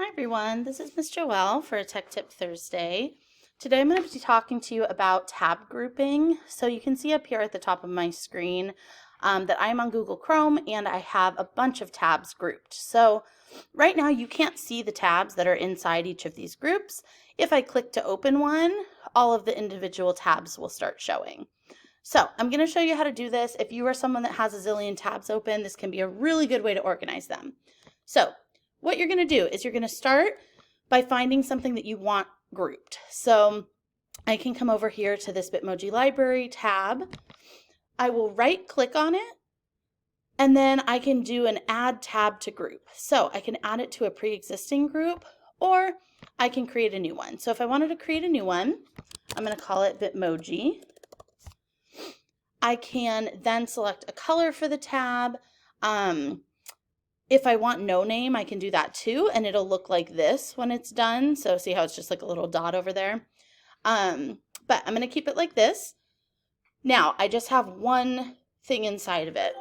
Hi everyone, this is Miss Joelle for a Tech Tip Thursday. Today I'm going to be talking to you about tab grouping. So you can see up here at the top of my screen that I'm on Google Chrome and I have a bunch of tabs grouped. So right now you can't see the tabs that are inside each of these groups. If I click to open one, all of the individual tabs will start showing. So I'm going to show you how to do this. If you are someone that has a zillion tabs open, this can be a really good way to organize them. So what you're going to do is you're going to start by finding something that you want grouped. So I can come over here to this Bitmoji library tab. I will right click on it and then I can do an add tab to group. So I can add it to a pre-existing group or I can create a new one. So if I wanted to create a new one, I'm going to call it Bitmoji. I can then select a color for the tab. If I want no name, I can do that too, and it'll look like this when it's done. So see how it's just like a little dot over there? But I'm going to keep it like this. Now, I just have one thing inside of it.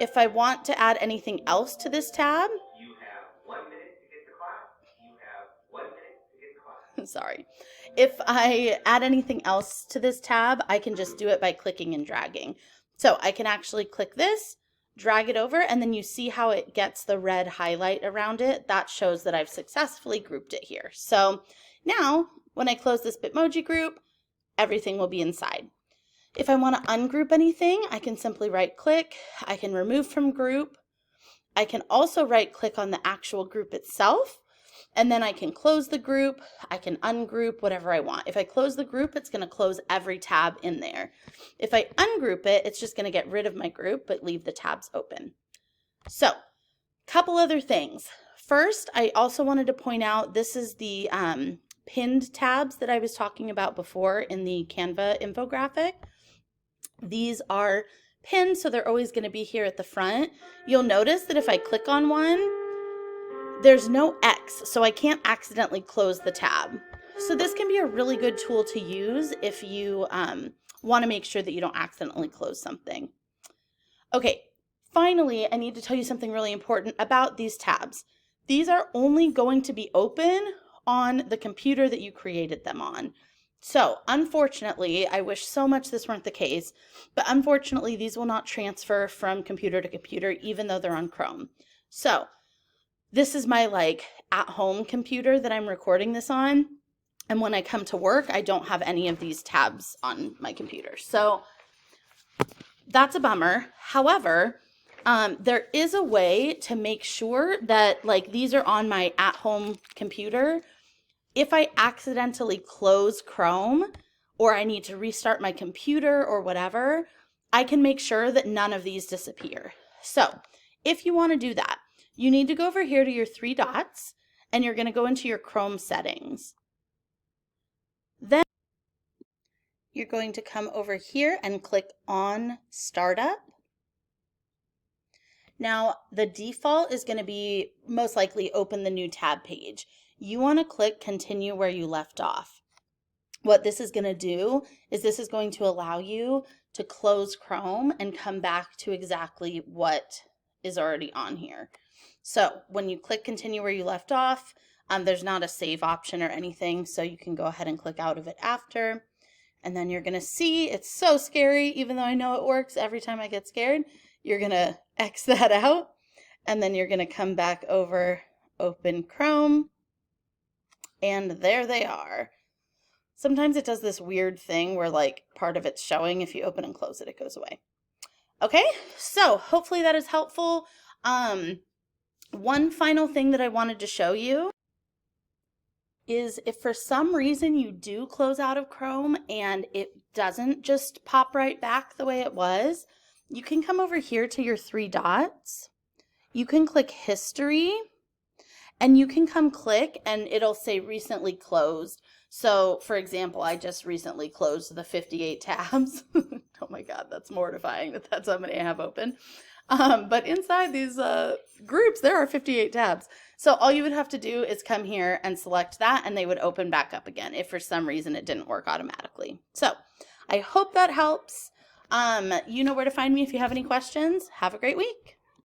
If I want to add anything else to this tab, you have 1 minute to get to class. You have 1 minute to get to class. Sorry. If I add anything else to this tab, I can just do it by clicking and dragging. So I can actually click this, drag it over, and then you see how it gets the red highlight around it. That shows that I've successfully grouped it here. So now when I close this Bitmoji group, everything will be inside. If I want to ungroup anything, I can simply right click. I can remove from group. I can also right click on the actual group itself, and then I can close the group. I can ungroup whatever I want. If I close the group, it's going to close every tab in there. If I ungroup it, it's just going to get rid of my group, but leave the tabs open. So, couple other things. First, I also wanted to point out this is the pinned tabs that I was talking about before in the Canva infographic. These are pinned, so they're always going to be here at the front. You'll notice that if I click on one, there's no X, so I can't accidentally close the tab. So this can be a really good tool to use if you want to make sure that you don't accidentally close something. Okay, finally, I need to tell you something really important about these tabs. These are only going to be open on the computer that you created them on. So unfortunately, I wish so much this weren't the case, but unfortunately these will not transfer from computer to computer even though they're on Chrome. So this is my at-home computer that I'm recording this on. And when I come to work, I don't have any of these tabs on my computer. So that's a bummer. However, there is a way to make sure that these are on my at-home computer. If I accidentally close Chrome or I need to restart my computer or whatever, I can make sure that none of these disappear. So if you want to do that, you need to go over here to your three dots and you're going to go into your Chrome settings. Then you're going to come over here and click on Startup. Now the default is going to be most likely open the new tab page. You want to click continue where you left off. What this is going to do is this is going to allow you to close Chrome and come back to exactly what is already on here. So when you click continue where you left off, there's not a save option or anything, so you can go ahead and click out of it after. And then you're going to see, it's so scary, even though I know it works every time I get scared, you're going to X that out, and then you're going to come back over, open Chrome, and there they are. Sometimes it does this weird thing where part of it's showing. If you open and close it, it goes away. Okay, so hopefully that is helpful. One final thing that I wanted to show you is if for some reason you do close out of Chrome and it doesn't just pop right back the way it was, you can come over here to your three dots. You can click History, and you can come click and it'll say recently closed. So for example, I just recently closed the 58 tabs. Oh my God, that's mortifying that that's how many I have open. But inside these groups, there are 58 tabs. So all you would have to do is come here and select that and they would open back up again if for some reason it didn't work automatically. So I hope that helps. You know where to find me if you have any questions. Have a great week.